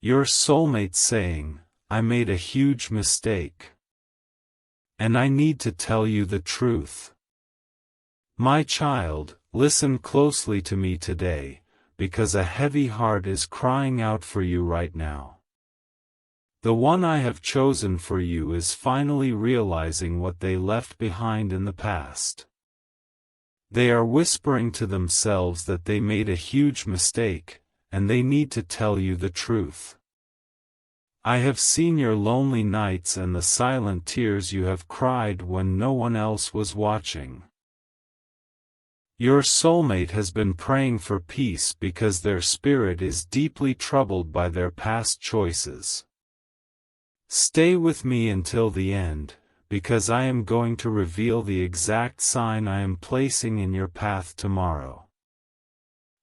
Your soulmate saying, I made a huge mistake. And I need to tell you the truth. My child, listen closely to me today, because a heavy heart is crying out for you right now. The one I have chosen for you is finally realizing what they left behind in the past. They are whispering to themselves that they made a huge mistake, and they need to tell you the truth. I have seen your lonely nights and the silent tears you have cried when no one else was watching. Your soulmate has been praying for peace because their spirit is deeply troubled by their past choices. Stay with me until the end, because I am going to reveal the exact sign I am placing in your path tomorrow.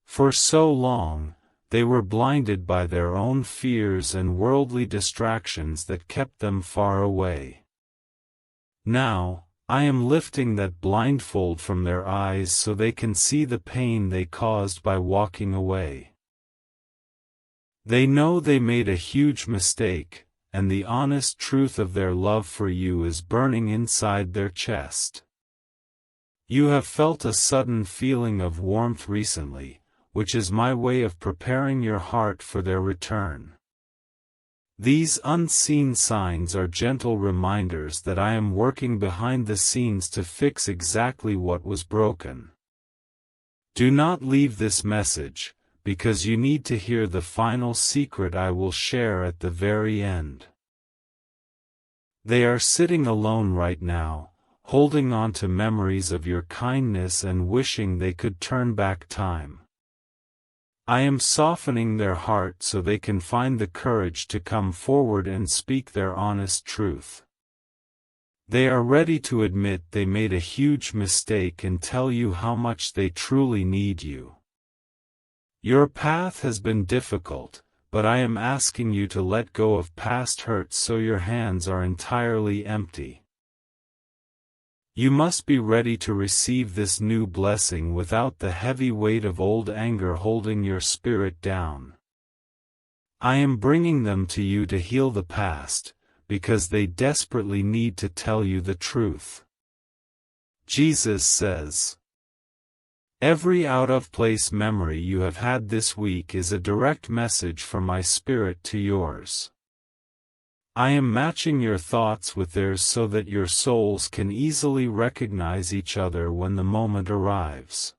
For so long, they were blinded by their own fears and worldly distractions that kept them far away. Now, I am lifting that blindfold from their eyes so they can see the pain they caused by walking away. They know they made a huge mistake, and the honest truth of their love for you is burning inside their chest. You have felt a sudden feeling of warmth recently, which is my way of preparing your heart for their return. These unseen signs are gentle reminders that I am working behind the scenes to fix exactly what was broken. Do not leave this message, because you need to hear the final secret I will share at the very end. They are sitting alone right now, holding on to memories of your kindness and wishing they could turn back time. I am softening their heart so they can find the courage to come forward and speak their honest truth. They are ready to admit they made a huge mistake and tell you how much they truly need you. Your path has been difficult, but I am asking you to let go of past hurts so your hands are entirely empty. You must be ready to receive this new blessing without the heavy weight of old anger holding your spirit down. I am bringing them to you to heal the past, because they desperately need to tell you the truth. Jesus says, every out-of-place memory you have had this week is a direct message from my spirit to yours. I am matching your thoughts with theirs so that your souls can easily recognize each other when the moment arrives.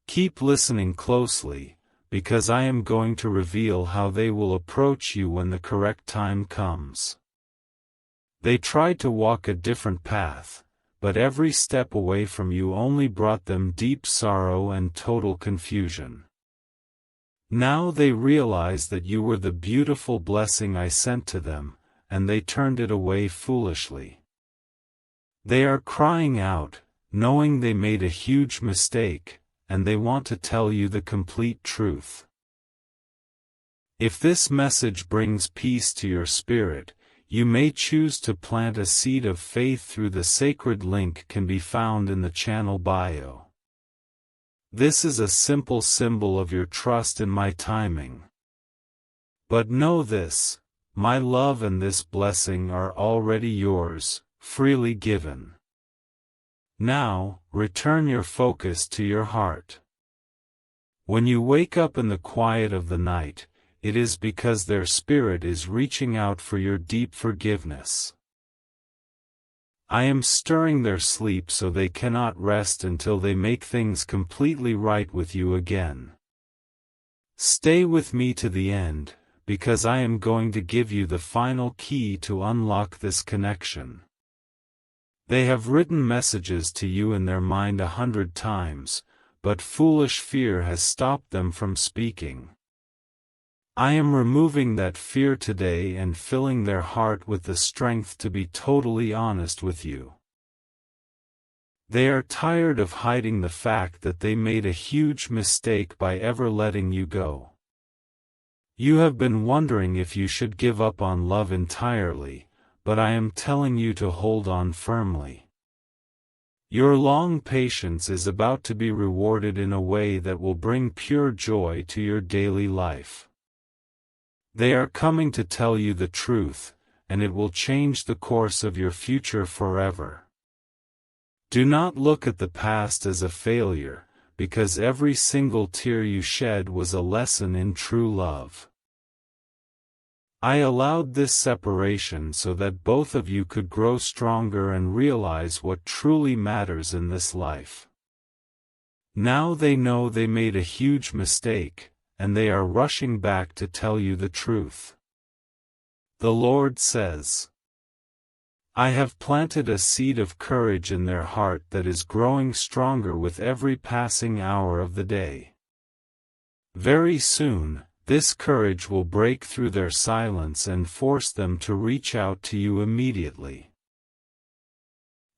Keep listening closely, because I am going to reveal how they will approach you when the correct time comes. They tried to walk a different path, but every step away from you only brought them deep sorrow and total confusion. Now they realize that you were the beautiful blessing I sent to them, and they turned it away foolishly. They are crying out, knowing they made a huge mistake, and they want to tell you the complete truth. If this message brings peace to your spirit, you may choose to plant a seed of faith through the sacred link can be found in the channel bio. This is a simple symbol of your trust in my timing. But know this, my love and this blessing are already yours, freely given. Now, return your focus to your heart. When you wake up in the quiet of the night, it is because their spirit is reaching out for your deep forgiveness. I am stirring their sleep so they cannot rest until they make things completely right with you again. Stay with me to the end, because I am going to give you the final key to unlock this connection. They have written messages to you in their mind 100 times, but foolish fear has stopped them from speaking. I am removing that fear today and filling their heart with the strength to be totally honest with you. They are tired of hiding the fact that they made a huge mistake by ever letting you go. You have been wondering if you should give up on love entirely, but I am telling you to hold on firmly. Your long patience is about to be rewarded in a way that will bring pure joy to your daily life. They are coming to tell you the truth, and it will change the course of your future forever. Do not look at the past as a failure, because every single tear you shed was a lesson in true love. I allowed this separation so that both of you could grow stronger and realize what truly matters in this life. Now they know they made a huge mistake, and they are rushing back to tell you the truth. The Lord says, I have planted a seed of courage in their heart that is growing stronger with every passing hour of the day. Very soon, this courage will break through their silence and force them to reach out to you immediately.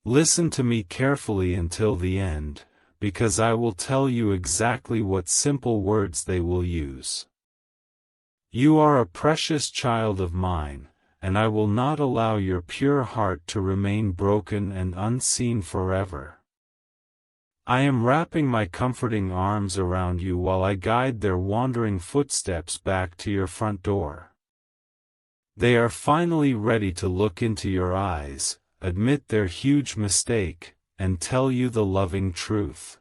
Listen to me carefully until the end, because I will tell you exactly what simple words they will use. You are a precious child of mine, and I will not allow your pure heart to remain broken and unseen forever. I am wrapping my comforting arms around you while I guide their wandering footsteps back to your front door. They are finally ready to look into your eyes, admit their huge mistake, and tell you the loving truth.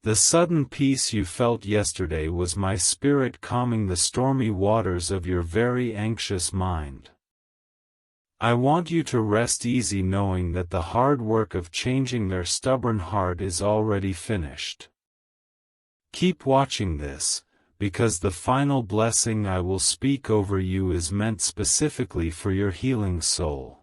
The sudden peace you felt yesterday was my spirit calming the stormy waters of your very anxious mind. I want you to rest easy knowing that the hard work of changing their stubborn heart is already finished. Keep watching this, because the final blessing I will speak over you is meant specifically for your healing soul.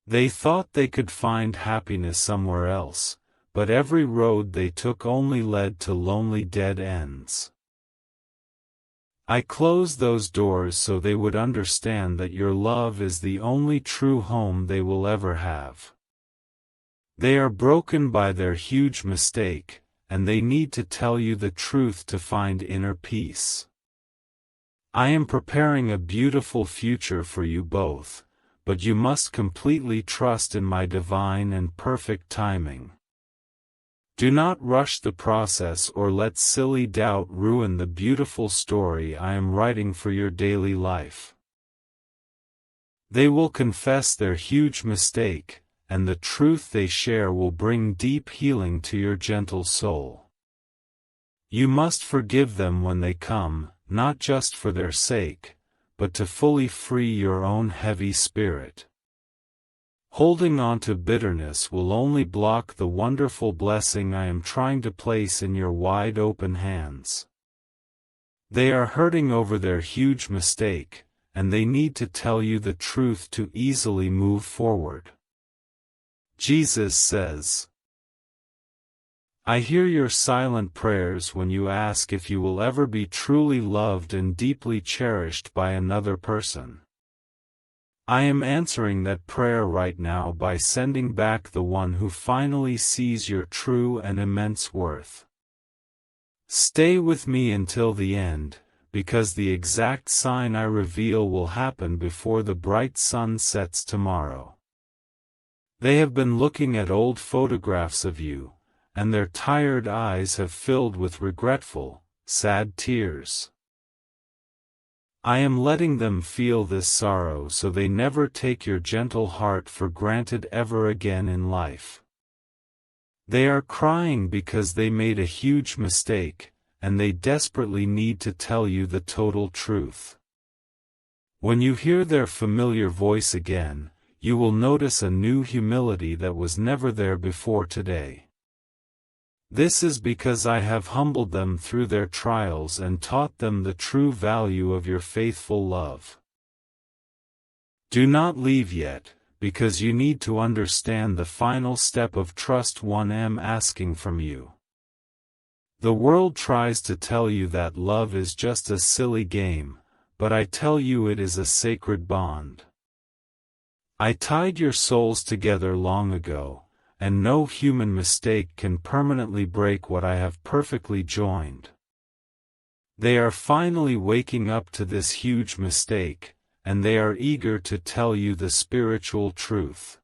They thought they could find happiness somewhere else, but every road they took only led to lonely dead ends. I closed those doors so they would understand that your love is the only true home they will ever have. They are broken by their huge mistake, and they need to tell you the truth to find inner peace. I am preparing a beautiful future for you both, but you must completely trust in my divine and perfect timing. Do not rush the process or let silly doubt ruin the beautiful story I am writing for your daily life. They will confess their huge mistake, and the truth they share will bring deep healing to your gentle soul. You must forgive them when they come, not just for their sake, but to fully free your own heavy spirit. Holding on to bitterness will only block the wonderful blessing I am trying to place in your wide-open hands. They are hurting over their huge mistake, and they need to tell you the truth to easily move forward. Jesus says, I hear your silent prayers when you ask if you will ever be truly loved and deeply cherished by another person. I am answering that prayer right now by sending back the one who finally sees your true and immense worth. Stay with me until the end, because the exact sign I reveal will happen before the bright sun sets tomorrow. They have been looking at old photographs of you, and their tired eyes have filled with regretful, sad tears. I am letting them feel this sorrow so they never take your gentle heart for granted ever again in life. They are crying because they made a huge mistake, and they desperately need to tell you the total truth. When you hear their familiar voice again, you will notice a new humility that was never there before today. This is because I have humbled them through their trials and taught them the true value of your faithful love. Do not leave yet, because you need to understand the final step of trust I am asking from you. The world tries to tell you that love is just a silly game, but I tell you it is a sacred bond. I tied your souls together long ago, and no human mistake can permanently break what I have perfectly joined. They are finally waking up to this huge mistake, and they are eager to tell you the spiritual truth.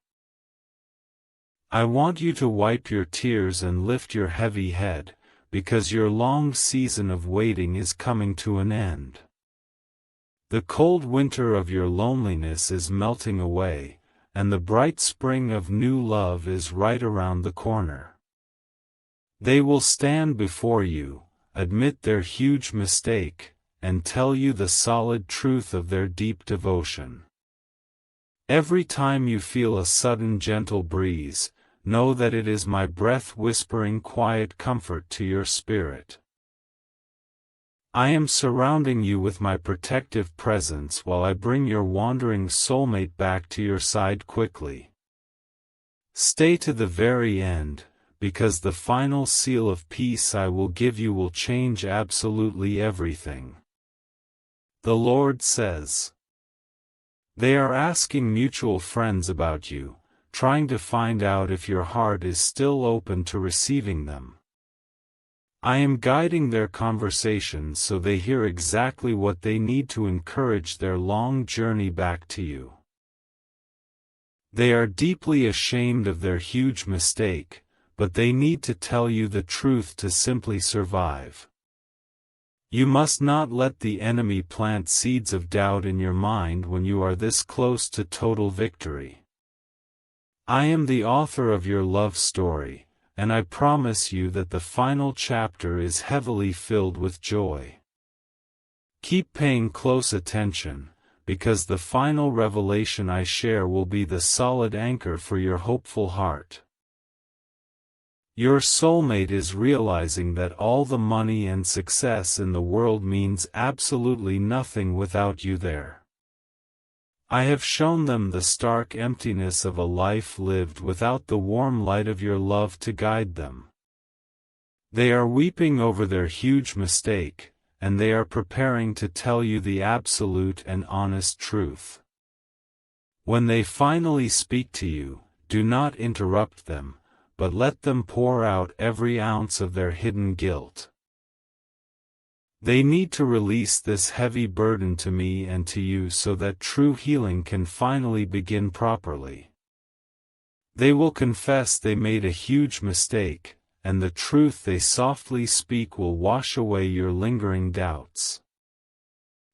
I want you to wipe your tears and lift your heavy head, because your long season of waiting is coming to an end. The cold winter of your loneliness is melting away, and the bright spring of new love is right around the corner. They will stand before you, admit their huge mistake, and tell you the solid truth of their deep devotion. Every time you feel a sudden gentle breeze, know that it is my breath whispering quiet comfort to your spirit. I am surrounding you with my protective presence while I bring your wandering soulmate back to your side quickly. Stay to the very end, because the final seal of peace I will give you will change absolutely everything. The Lord says. They are asking mutual friends about you, trying to find out if your heart is still open to receiving them. I am guiding their conversations so they hear exactly what they need to encourage their long journey back to you. They are deeply ashamed of their huge mistake, but they need to tell you the truth to simply survive. You must not let the enemy plant seeds of doubt in your mind when you are this close to total victory. I am the author of your love story, and I promise you that the final chapter is heavily filled with joy. Keep paying close attention, because the final revelation I share will be the solid anchor for your hopeful heart. Your soulmate is realizing that all the money and success in the world means absolutely nothing without you there. I have shown them the stark emptiness of a life lived without the warm light of your love to guide them. They are weeping over their huge mistake, and they are preparing to tell you the absolute and honest truth. When they finally speak to you, do not interrupt them, but let them pour out every ounce of their hidden guilt. They need to release this heavy burden to me and to you so that true healing can finally begin properly. They will confess they made a huge mistake, and the truth they softly speak will wash away your lingering doubts.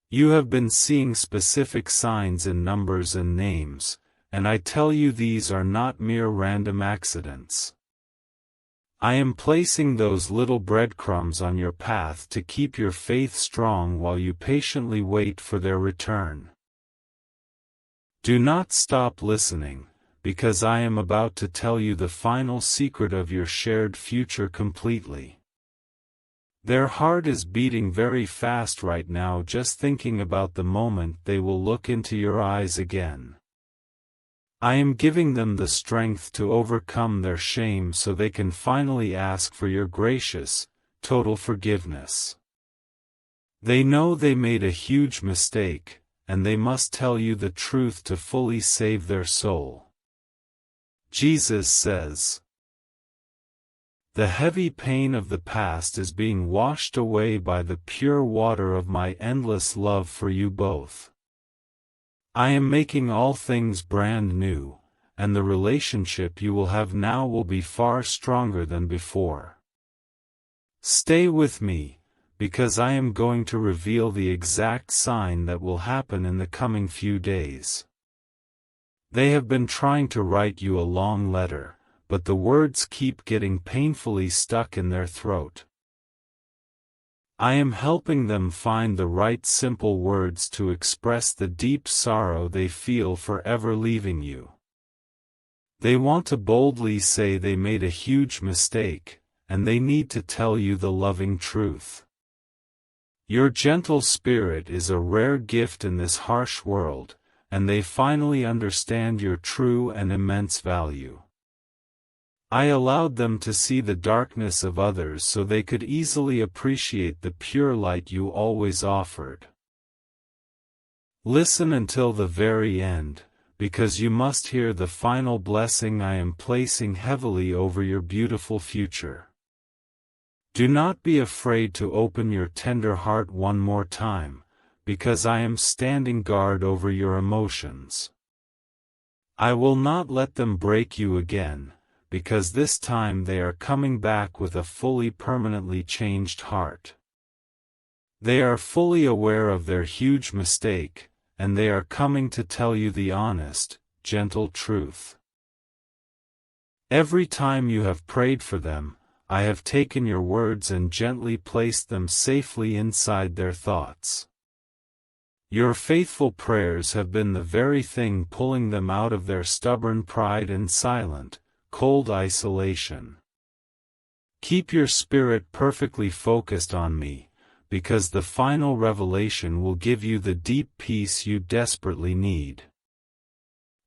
You have been seeing specific signs in numbers and names, and I tell you these are not mere random accidents. I am placing those little breadcrumbs on your path to keep your faith strong while you patiently wait for their return. Do not stop listening, because I am about to tell you the final secret of your shared future completely. Their heart is beating very fast right now just thinking about the moment they will look into your eyes again. I am giving them the strength to overcome their shame so they can finally ask for your gracious, total forgiveness. They know they made a huge mistake, and they must tell you the truth to fully save their soul. Jesus says, "The heavy pain of the past is being washed away by the pure water of my endless love for you both. I am making all things brand new, and the relationship you will have now will be far stronger than before. Stay with me, because I am going to reveal the exact sign that will happen in the coming few days." They have been trying to write you a long letter, but the words keep getting painfully stuck in their throat. I am helping them find the right simple words to express the deep sorrow they feel for ever leaving you. They want to boldly say they made a huge mistake, and they need to tell you the loving truth. Your gentle spirit is a rare gift in this harsh world, and they finally understand your true and immense value. I allowed them to see the darkness of others so they could easily appreciate the pure light you always offered. Listen until the very end, because you must hear the final blessing I am placing heavily over your beautiful future. Do not be afraid to open your tender heart one more time, because I am standing guard over your emotions. I will not let them break you again, because this time they are coming back with a fully permanently changed heart. They are fully aware of their huge mistake, and they are coming to tell you the honest, gentle truth. Every time you have prayed for them, I have taken your words and gently placed them safely inside their thoughts. Your faithful prayers have been the very thing pulling them out of their stubborn pride and silent, cold isolation. Keep your spirit perfectly focused on me, because the final revelation will give you the deep peace you desperately need.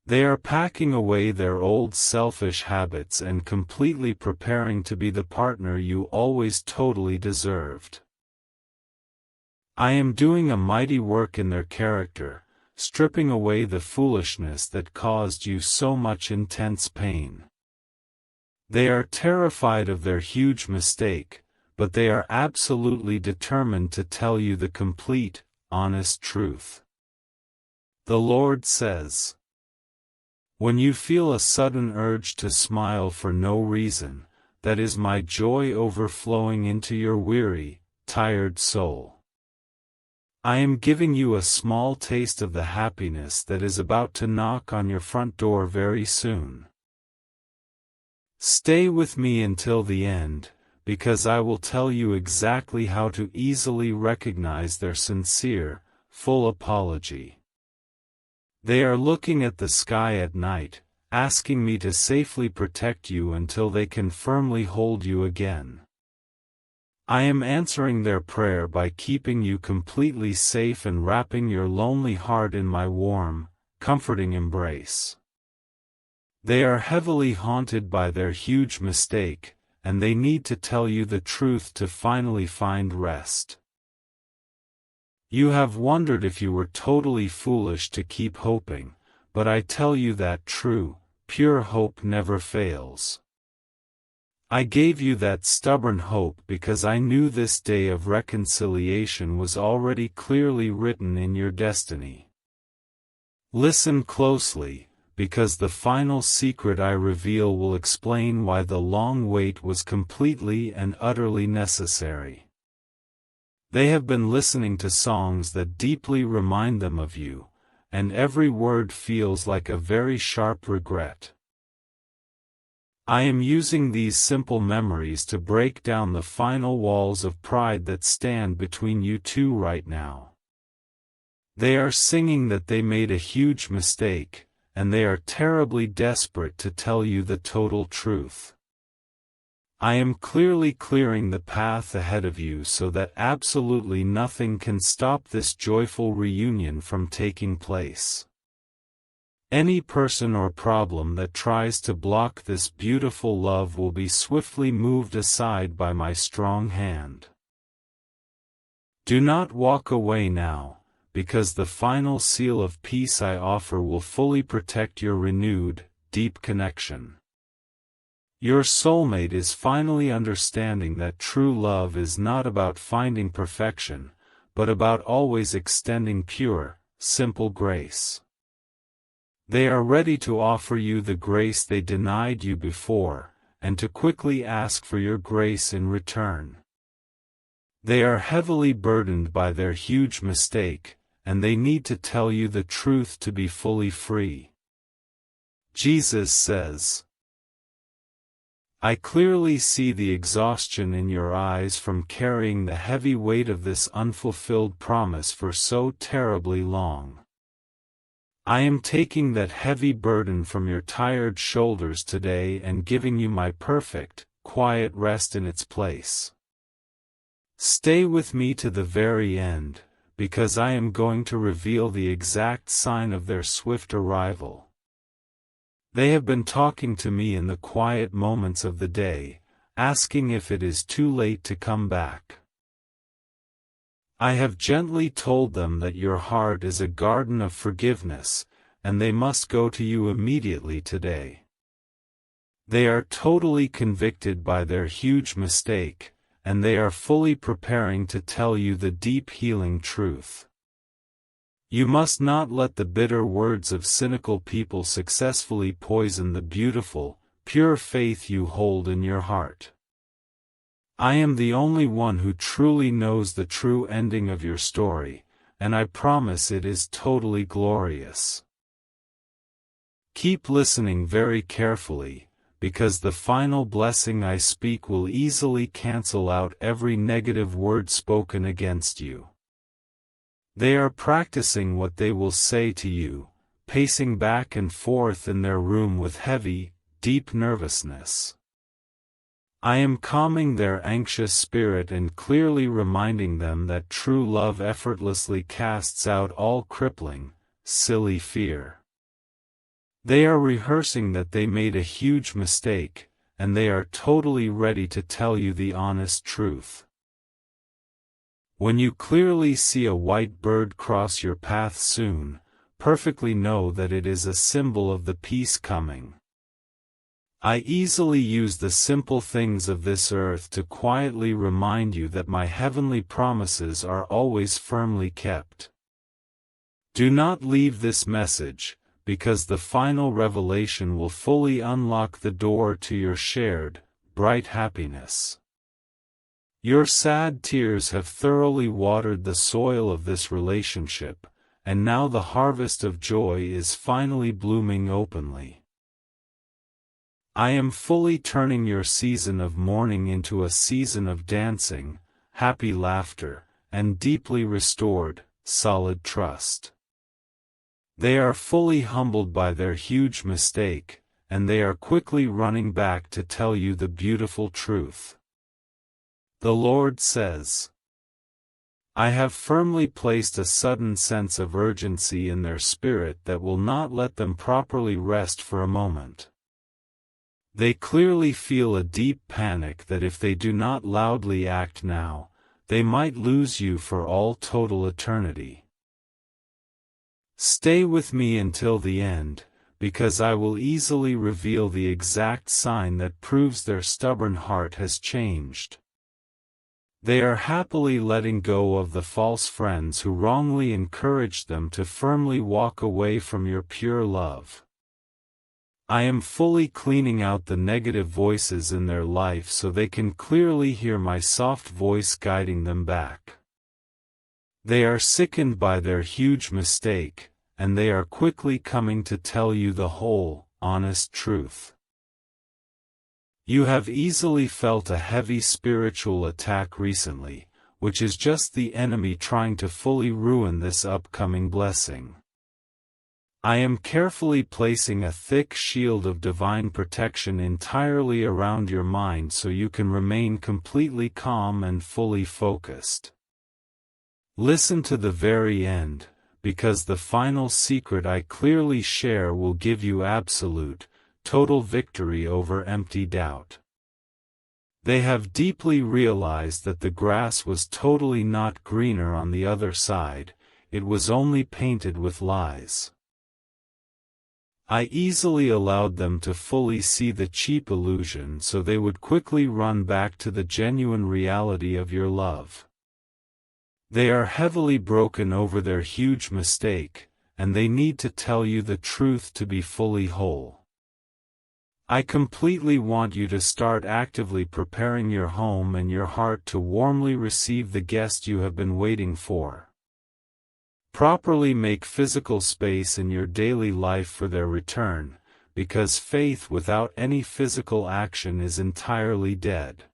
They are packing away their old selfish habits and completely preparing to be the partner you always totally deserved. I am doing a mighty work in their character, stripping away the foolishness that caused you so much intense pain. They are terrified of their huge mistake, but they are absolutely determined to tell you the complete, honest truth. The Lord says, when you feel a sudden urge to smile for no reason, that is my joy overflowing into your weary, tired soul. I am giving you a small taste of the happiness that is about to knock on your front door very soon. Stay with me until the end, because I will tell you exactly how to easily recognize their sincere, full apology. They are looking at the sky at night, asking me to safely protect you until they can firmly hold you again. I am answering their prayer by keeping you completely safe and wrapping your lonely heart in my warm, comforting embrace. They are heavily haunted by their huge mistake, and they need to tell you the truth to finally find rest. You have wondered if you were totally foolish to keep hoping, but I tell you that true, pure hope never fails. I gave you that stubborn hope because I knew this day of reconciliation was already clearly written in your destiny. Listen closely, because the final secret I reveal will explain why the long wait was completely and utterly necessary. They have been listening to songs that deeply remind them of you, and every word feels like a very sharp regret. I am using these simple memories to break down the final walls of pride that stand between you two right now. They are singing that they made a huge mistake, and they are terribly desperate to tell you the total truth. I am clearly clearing the path ahead of you so that absolutely nothing can stop this joyful reunion from taking place. Any person or problem that tries to block this beautiful love will be swiftly moved aside by my strong hand. Do not walk away now, because the final seal of peace I offer will fully protect your renewed, deep connection. Your soulmate is finally understanding that true love is not about finding perfection, but about always extending pure, simple grace. They are ready to offer you the grace they denied you before, and to quickly ask for your grace in return. They are heavily burdened by their huge mistake, and they need to tell you the truth to be fully free. Jesus says, I clearly see the exhaustion in your eyes from carrying the heavy weight of this unfulfilled promise for so terribly long. I am taking that heavy burden from your tired shoulders today and giving you my perfect, quiet rest in its place. Stay with me to the very end, because I am going to reveal the exact sign of their swift arrival. They have been talking to me in the quiet moments of the day, asking if it is too late to come back. I have gently told them that your heart is a garden of forgiveness, and they must go to you immediately today. They are totally convicted by their huge mistake, and they are fully preparing to tell you the deep healing truth. You must not let the bitter words of cynical people successfully poison the beautiful, pure faith you hold in your heart. I am the only one who truly knows the true ending of your story, and I promise it is totally glorious. Keep listening very carefully, because the final blessing I speak will easily cancel out every negative word spoken against you. They are practicing what they will say to you, pacing back and forth in their room with heavy, deep nervousness. I am calming their anxious spirit and clearly reminding them that true love effortlessly casts out all crippling, silly fear. They are rehearsing that they made a huge mistake, and they are totally ready to tell you the honest truth. When you clearly see a white bird cross your path soon, perfectly know that it is a symbol of the peace coming. I easily use the simple things of this earth to quietly remind you that my heavenly promises are always firmly kept. Do not leave this message, because the final revelation will fully unlock the door to your shared, bright happiness. Your sad tears have thoroughly watered the soil of this relationship, and now the harvest of joy is finally blooming openly. I am fully turning your season of mourning into a season of dancing, happy laughter, and deeply restored, solid trust. They are fully humbled by their huge mistake, and they are quickly running back to tell you the beautiful truth. The Lord says, I have firmly placed a sudden sense of urgency in their spirit that will not let them properly rest for a moment. They clearly feel a deep panic that if they do not loudly act now, they might lose you for all total eternity. Stay with me until the end, because I will easily reveal the exact sign that proves their stubborn heart has changed. They are happily letting go of the false friends who wrongly encouraged them to firmly walk away from your pure love. I am fully cleaning out the negative voices in their life so they can clearly hear my soft voice guiding them back. They are sickened by their huge mistake, and they are quickly coming to tell you the whole, honest truth. You have easily felt a heavy spiritual attack recently, which is just the enemy trying to fully ruin this upcoming blessing. I am carefully placing a thick shield of divine protection entirely around your mind so you can remain completely calm and fully focused. Listen to the very end, because the final secret I clearly share will give you absolute, total victory over empty doubt. They have deeply realized that the grass was totally not greener on the other side, it was only painted with lies. I easily allowed them to fully see the cheap illusion so they would quickly run back to the genuine reality of your love. They are heavily broken over their huge mistake, and they need to tell you the truth to be fully whole. I completely want you to start actively preparing your home and your heart to warmly receive the guest you have been waiting for. Properly make physical space in your daily life for their return, because faith without any physical action is entirely dead.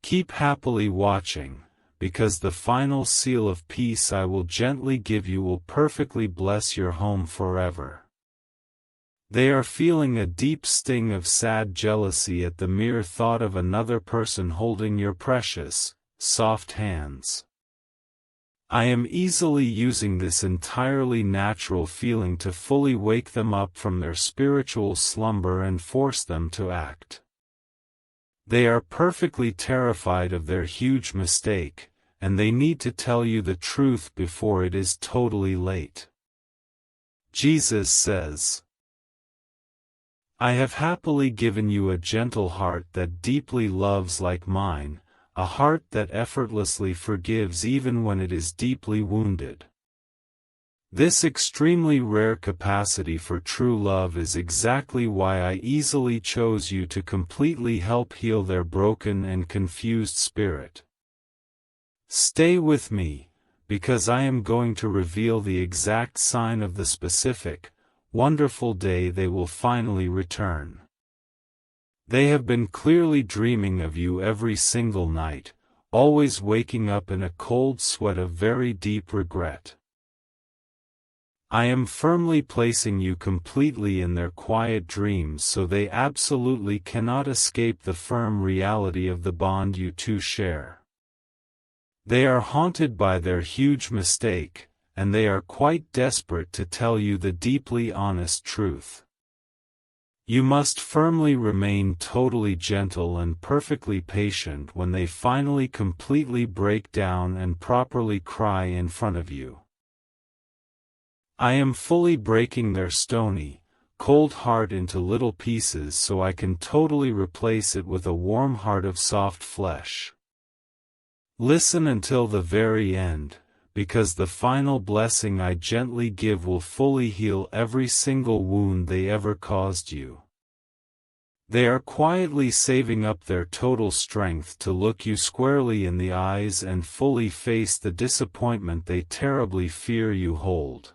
Keep happily watching, because the final seal of peace I will gently give you will perfectly bless your home forever. They are feeling a deep sting of sad jealousy at the mere thought of another person holding your precious, soft hands. I am easily using this entirely natural feeling to fully wake them up from their spiritual slumber and force them to act. They are perfectly terrified of their huge mistake, and they need to tell you the truth before it is totally late. Jesus says, I have happily given you a gentle heart that deeply loves like mine, a heart that effortlessly forgives even when it is deeply wounded. This extremely rare capacity for true love is exactly why I easily chose you to completely help heal their broken and confused spirit. Stay with me, because I am going to reveal the exact sign of the specific, wonderful day they will finally return. They have been clearly dreaming of you every single night, always waking up in a cold sweat of very deep regret. I am firmly placing you completely in their quiet dreams so they absolutely cannot escape the firm reality of the bond you two share. They are haunted by their huge mistake, and they are quite desperate to tell you the deeply honest truth. You must firmly remain totally gentle and perfectly patient when they finally completely break down and properly cry in front of you. I am fully breaking their stony, cold heart into little pieces so I can totally replace it with a warm heart of soft flesh. Listen until the very end, because the final blessing I gently give will fully heal every single wound they ever caused you. They are quietly saving up their total strength to look you squarely in the eyes and fully face the disappointment they terribly fear you hold.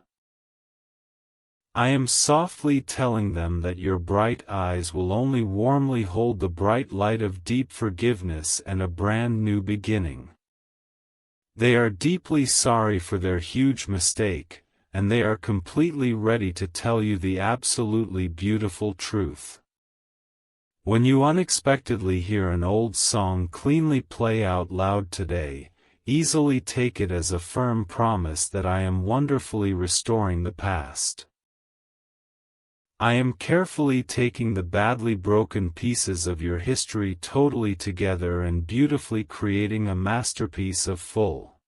I am softly telling them that your bright eyes will only warmly hold the bright light of deep forgiveness and a brand new beginning. They are deeply sorry for their huge mistake, and they are completely ready to tell you the absolutely beautiful truth. When you unexpectedly hear an old song cleanly play out loud today, easily take it as a firm promise that I am wonderfully restoring the past. I am carefully taking the badly broken pieces of your history totally together and beautifully creating a masterpiece of full